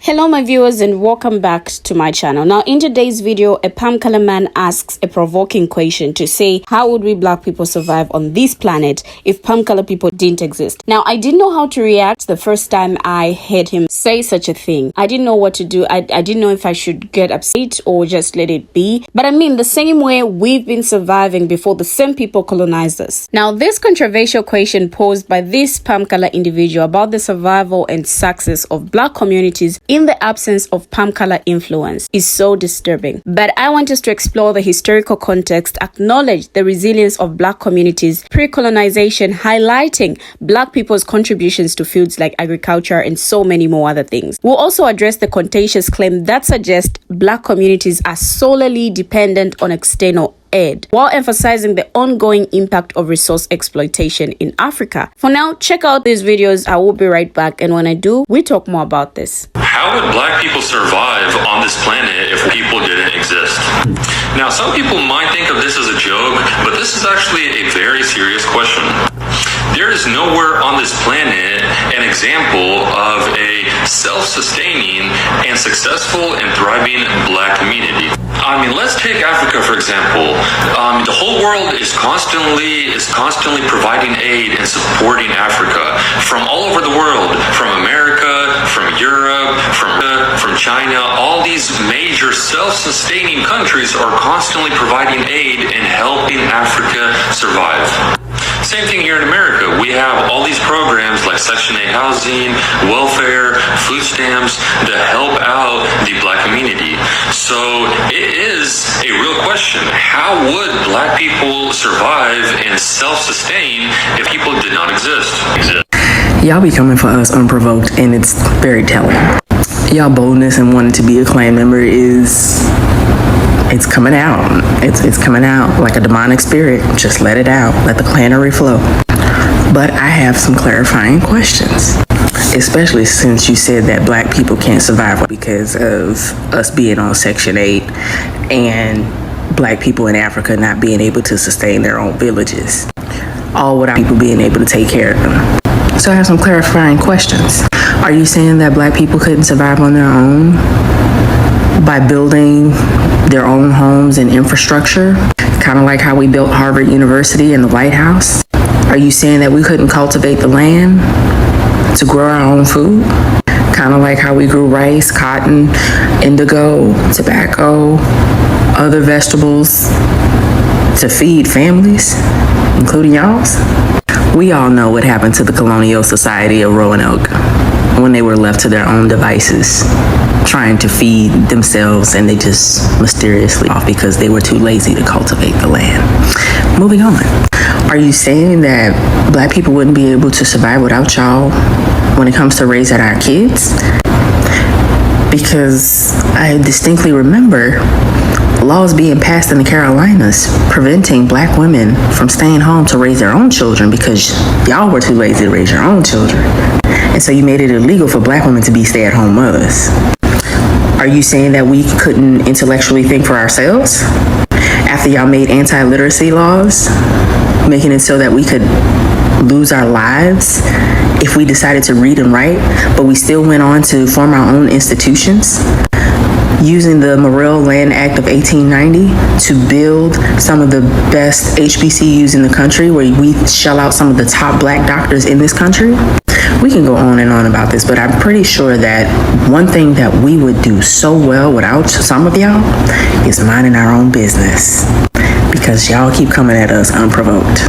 Hello my viewers and welcome back to my channel. Now in today's video, a palm color man asks a provoking question to say, how would we black people survive on this planet if palm color people didn't exist? Now I didn't know how to react the first time I heard him say such a thing. I didn't know what to do. I didn't know if I should get upset or just let it be. But I mean, the same way we've been surviving before the same people colonized us. Now this controversial question posed by this palm color individual about the survival and success of black communities in the absence of palm color influence is so disturbing. But I want us to explore the historical context, acknowledge the resilience of black communities pre-colonization, highlighting black people's contributions to fields like agriculture and so many more other things. We'll also address the contentious claim that suggests black communities are solely dependent on external aid, while emphasizing the ongoing impact of resource exploitation in Africa. For now, check out these videos. I will be right back, and when I do, we talk more about this. How would black people survive on this planet if people didn't exist? Now, some people might think of this as a joke, but this is actually a very serious question. There is nowhere on this planet an example of a self-sustaining and successful and thriving black community. I mean, let's take Africa for example. The whole world is constantly providing aid and supporting Africa from all over the world, from America, from Europe, from China. All these major self-sustaining countries are constantly providing aid and helping Africa survive. Same thing here in America. We have all these programs like Section 8 housing, welfare, food stamps to help out the black community. So it is a real question. How would black people survive and self-sustain if people did not exist? Y'all be coming for us unprovoked, and it's very telling. Y'all boldness and wanting to be a clan member it's coming out. It's coming out like a demonic spirit. Just let it out. Let the clanery flow. But I have some clarifying questions, especially since you said that black people can't survive because of us being on Section 8 and black people in Africa not being able to sustain their own villages, all without people being able to take care of them. So I have some clarifying questions. Are you saying that black people couldn't survive on their own by building their own homes and infrastructure, kind of like how we built Harvard University and the White House? Are you saying that we couldn't cultivate the land to grow our own food, kind of like how we grew rice, cotton, indigo, tobacco, other vegetables to feed families, including y'all's? We all know what happened to the colonial society of Roanoke when they were left to their own devices, trying to feed themselves, and they just mysteriously off because they were too lazy to cultivate the land. Moving on. Are you saying that black people wouldn't be able to survive without y'all when it comes to raising our kids? Because I distinctly remember laws being passed in the Carolinas preventing black women from staying home to raise their own children because y'all were too lazy to raise your own children. And so you made it illegal for black women to be stay-at-home mothers. Are you saying that we couldn't intellectually think for ourselves after y'all made anti-literacy laws, making it so that we could lose our lives if we decided to read and write, but we still went on to form our own institutions, using the Morrill Land Act of 1890 to build some of the best HBCUs in the country, where we shell out some of the top black doctors in this country? We can go on and on about this, but I'm pretty sure that one thing that we would do so well without some of y'all is minding our own business, because y'all keep coming at us unprovoked.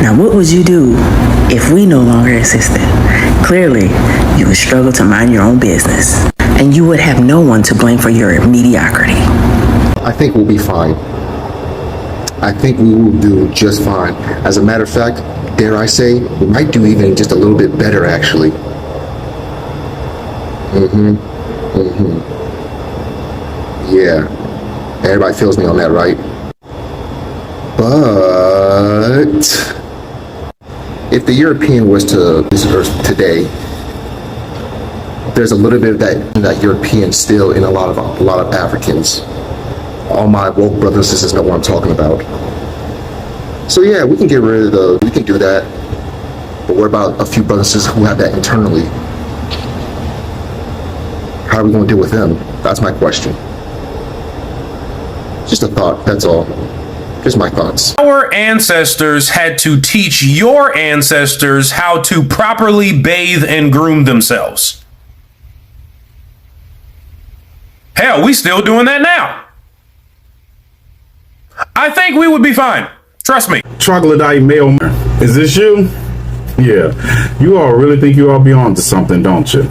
Now, what would you do if we no longer existed? Clearly, you would struggle to mind your own business, and you would have no one to blame for your mediocrity. I think we'll be fine. I think we will do just fine. As a matter of fact, dare I say, we might do even just a little bit better, actually. Yeah. Everybody feels me on that, right? But if the European was to this earth today, there's a little bit of that European still in a lot of Africans. All my woke brothers and sisters know what I'm talking about. So yeah, we can get rid of we can do that. But what about a few brothers and sisters who have that internally? How are we going to deal with them? That's my question. Just a thought, that's all. Just my thoughts. Our ancestors had to teach your ancestors how to properly bathe and groom themselves. Hell, we still doing that now. I think we would be fine. Trust me. Troglodyte male. Is this you? Yeah. You all really think you all be on to something, don't you?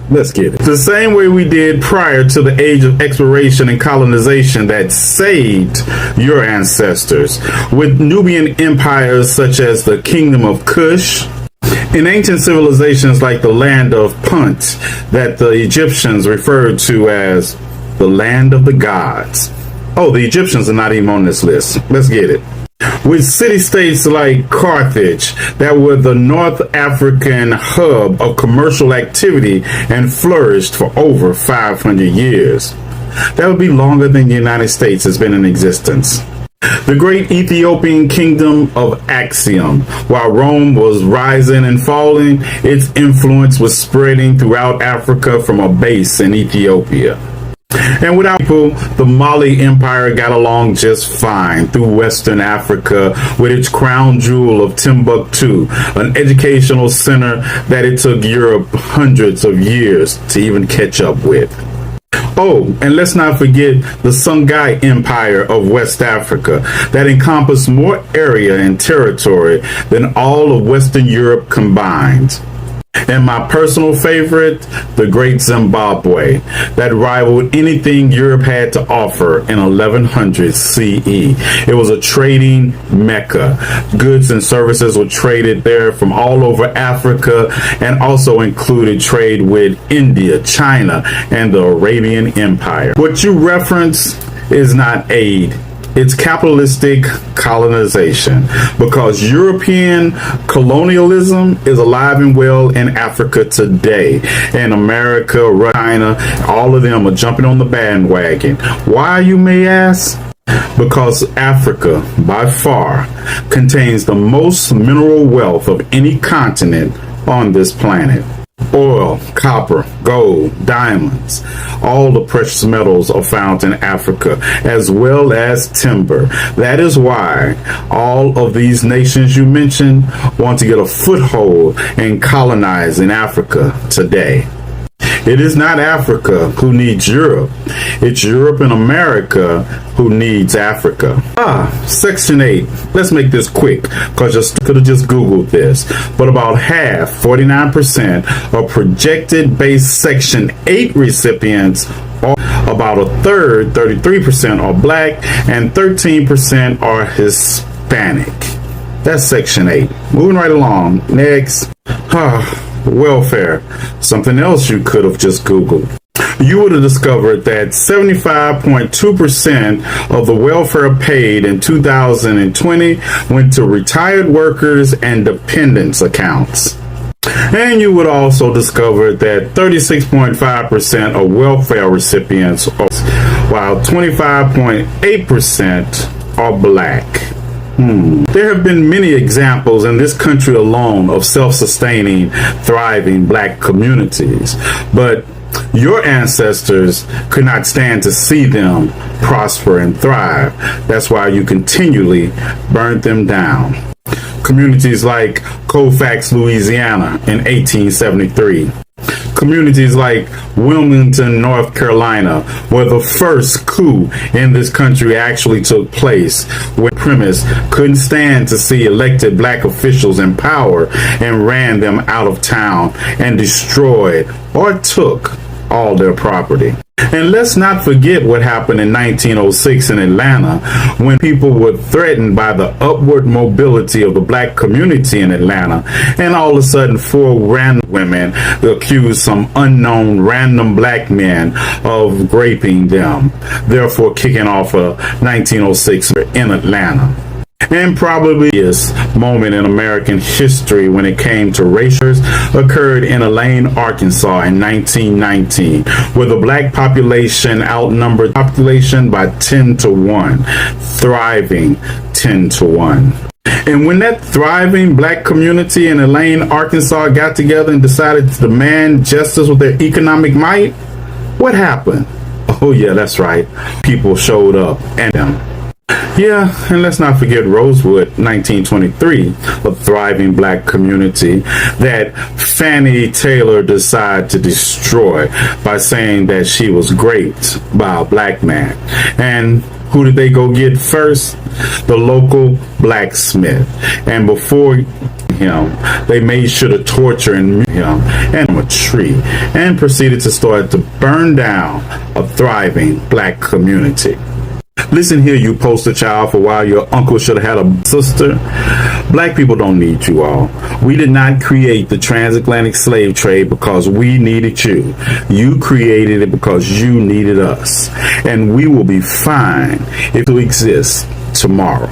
Let's get it. The same way we did prior to the age of exploration and colonization that saved your ancestors, with Nubian empires such as the Kingdom of Kush, in ancient civilizations like the land of Punt, that the Egyptians referred to as the land of the gods. Oh, the Egyptians are not even on this list. Let's get it. With city-states like Carthage that were the North African hub of commercial activity and flourished for over 500 years. That would be longer than the United States has been in existence. The great Ethiopian kingdom of Axiom, while Rome was rising and falling, its influence was spreading throughout Africa from a base in Ethiopia. And without people, the Mali Empire got along just fine through Western Africa with its crown jewel of Timbuktu, an educational center that it took Europe hundreds of years to even catch up with. Oh, and let's not forget the Songhai Empire of West Africa that encompassed more area and territory than all of Western Europe combined. And my personal favorite, the Great Zimbabwe, that rivaled anything Europe had to offer in 1100 CE. It was a trading mecca. Goods and services were traded there from all over Africa, and also included trade with India, China, and the Arabian Empire. What you reference is not aid. It's capitalistic colonization, because European colonialism is alive and well in Africa today. And America, China, all of them are jumping on the bandwagon. Why, you may ask? Because Africa, by far, contains the most mineral wealth of any continent on this planet. Oil, copper, gold, diamonds, all the precious metals are found in Africa, as well as timber. That is why all of these nations you mentioned want to get a foothold and colonize in Africa today. It is not Africa who needs Europe. It's Europe and America who needs Africa. Section 8. Let's make this quick, because you could have just Googled this. But about half, 49%, of projected base Section 8 recipients are about a third, 33%, are black, and 13% are Hispanic. That's Section 8. Moving right along. Next. Welfare. Something else you could have just Googled. You would have discovered that 75.2% of the welfare paid in 2020 went to retired workers and dependents accounts. And you would also discover that 36.5% of welfare recipients are, while 25.8% are black. There have been many examples in this country alone of self-sustaining, thriving black communities, but your ancestors could not stand to see them prosper and thrive. That's why you continually burned them down. Communities like Colfax, Louisiana in 1873. Communities like Wilmington, North Carolina, where the first coup in this country actually took place, where premise couldn't stand to see elected black officials in power and ran them out of town and destroyed or took all their property. And let's not forget what happened in 1906 in Atlanta, when people were threatened by the upward mobility of the black community in Atlanta, and all of a sudden 4 random women accused some unknown random black men of raping them, therefore kicking off a 1906 in Atlanta. And probably this moment in American history when it came to racial occurred in Elaine, Arkansas in 1919, where the black population outnumbered the population by 10 to 1, thriving 10 to 1. And when that thriving black community in Elaine, Arkansas got together and decided to demand justice with their economic might, what happened? Oh yeah, that's right. People showed up and yeah, and let's not forget Rosewood, 1923, a thriving black community that Fannie Taylor decided to destroy by saying that she was raped by a black man. And who did they go get first? The local blacksmith. And before him, they made sure to torture him and a tree and proceeded to start to burn down a thriving black community. Listen here, you poster child for why your uncle should have had a sister. Black people don't need you all. We did not create the transatlantic slave trade because we needed you. You created it because you needed us. And we will be fine if it exists tomorrow.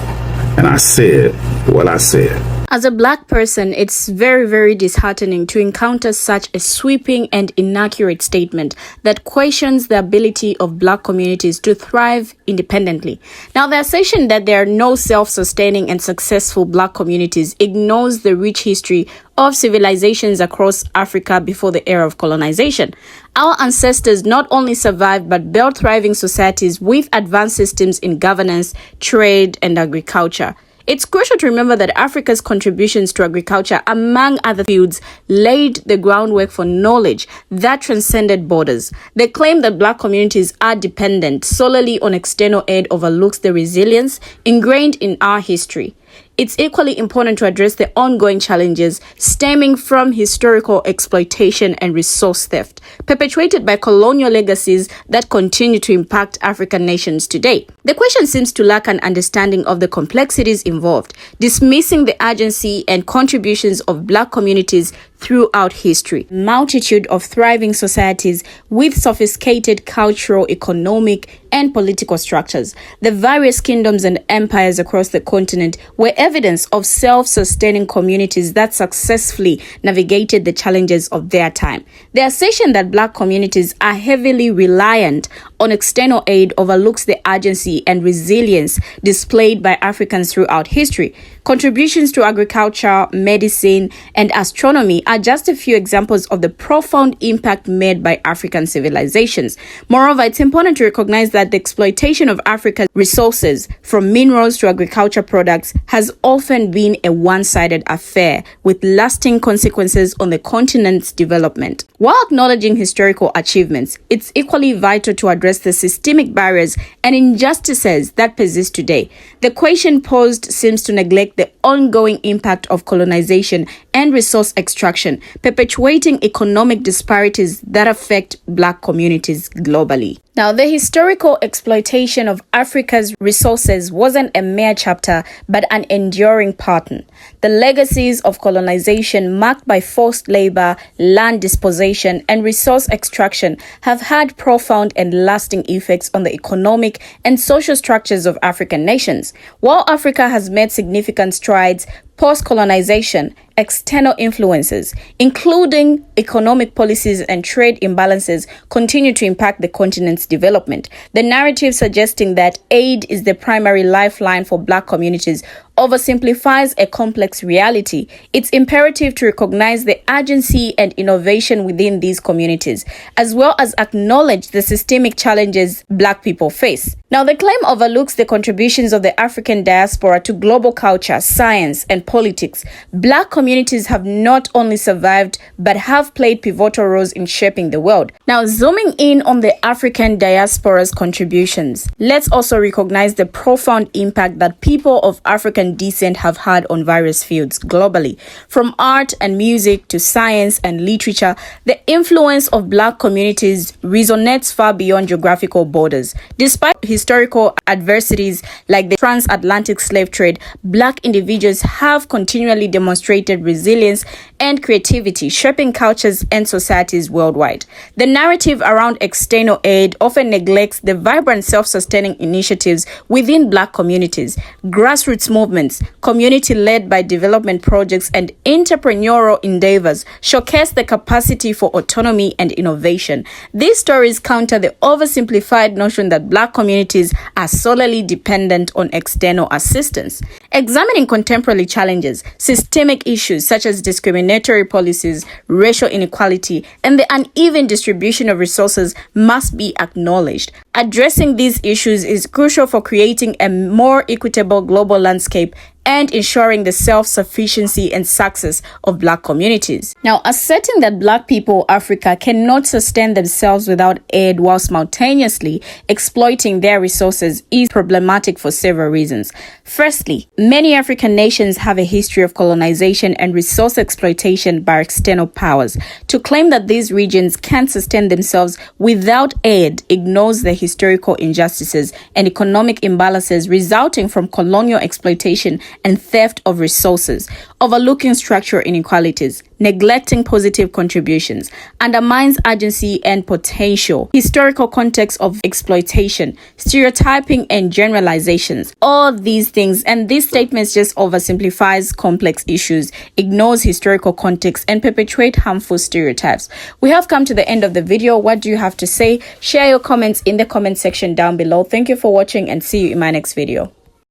And I said what I said. As a black person, it's very, very disheartening to encounter such a sweeping and inaccurate statement that questions the ability of black communities to thrive independently. Now, the assertion that there are no self-sustaining and successful black communities ignores the rich history of civilizations across Africa before the era of colonization. Our ancestors not only survived but built thriving societies with advanced systems in governance, trade, and agriculture. It's crucial to remember that Africa's contributions to agriculture, among other fields, laid the groundwork for knowledge that transcended borders. The claim that black communities are dependent solely on external aid overlooks the resilience ingrained in our history. It's equally important to address the ongoing challenges stemming from historical exploitation and resource theft, perpetuated by colonial legacies that continue to impact African nations today. The question seems to lack an understanding of the complexities involved, dismissing the agency and contributions of black communities throughout history. Multitude of thriving societies with sophisticated cultural, economic, and political structures. The various kingdoms and empires across the continent were evidence of self-sustaining communities that successfully navigated the challenges of their time. The assertion that black communities are heavily reliant on external aid overlooks the agency and resilience displayed by Africans throughout history. Contributions to agriculture, medicine, and astronomy are just a few examples of the profound impact made by African civilizations. Moreover, it's important to recognize that the exploitation of Africa's resources, from minerals to agriculture products, has often been a one-sided affair with lasting consequences on the continent's development. While acknowledging historical achievements, it's equally vital to address the systemic barriers and injustices that persist today. The question posed seems to neglect the ongoing impact of colonization and resource extraction, perpetuating economic disparities that affect black communities globally. Now, the historical exploitation of Africa's resources wasn't a mere chapter, but an enduring pattern. The legacies of colonization, marked by forced labor, land dispossession, and resource extraction, have had profound and lasting effects on the economic and social structures of African nations. While Africa has made significant strides post-colonization, external influences, including economic policies and trade imbalances, continue to impact the continent's development. The narrative suggesting that aid is the primary lifeline for black communities oversimplifies a complex reality. It's imperative to recognize the agency and innovation within these communities, as well as acknowledge the systemic challenges black people face. Now, the claim overlooks the contributions of the African diaspora to global culture, science, and politics. Black communities have not only survived, but have played pivotal roles in shaping the world. Now, zooming in on the African diaspora's contributions, let's also recognize the profound impact that people of African descent have had on various fields globally. From art and music to science and literature, the influence of black communities resonates far beyond geographical borders. Despite historical adversities like the transatlantic slave trade, black individuals have continually demonstrated resilience and creativity, shaping cultures and societies worldwide. The narrative around external aid often neglects the vibrant self-sustaining initiatives within Black communities, grassroots movements, community-led by development projects, and entrepreneurial endeavors showcase the capacity for autonomy and innovation. These stories counter the oversimplified notion that Black communities are solely dependent on external assistance. Examining contemporary challenges, systemic issues such as discriminatory policies, racial inequality, and the uneven distribution of resources must be acknowledged. Addressing these issues is crucial for creating a more equitable global landscape and ensuring the self-sufficiency and success of Black communities. Now, asserting that Black people, Africa, cannot sustain themselves without aid while simultaneously exploiting their resources is problematic for several reasons. Firstly, many African nations have a history of colonization and resource exploitation by external powers. To claim that these regions can sustain themselves without aid ignores the historical injustices and economic imbalances resulting from colonial exploitation and theft of resources, overlooking structural inequalities, neglecting positive contributions, undermines agency and potential, historical context of exploitation, stereotyping and generalizations. All these things and these statements just oversimplifies complex issues, ignores historical context, and perpetuate harmful stereotypes. We have come to the end of the video. What do you have to say? Share your comments in the comment section down below. Thank you for watching and see you in my next video.